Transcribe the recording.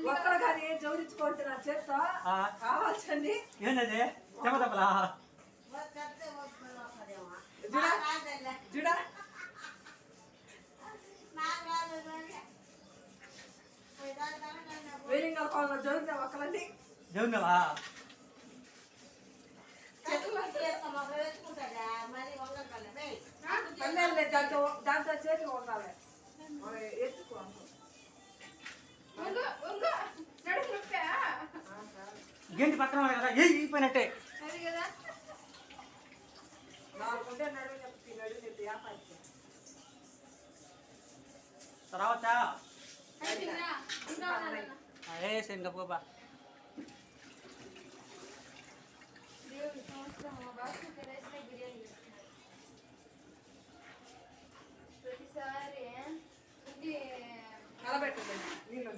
ఒక్కరు కానీ జోడించుకోండి నా చేత్తో కావాల్సింది ఏంటది చెప్పదప్పలా చూడా వేలింగా కాలంలో జరుగుతాం ఒక్కలండి జరుగుతావా దాంతో దాంతో చేతి ఉండాలి ఎత్తుకో గేంటి పక్కన కదా అయిపోయినట్టే నాకుంటే నడువు నొప్పి రావచ్చా ఏ సెండ్ గప్ప ప్రతిసారి కలబెట్టండి నీళ్ళు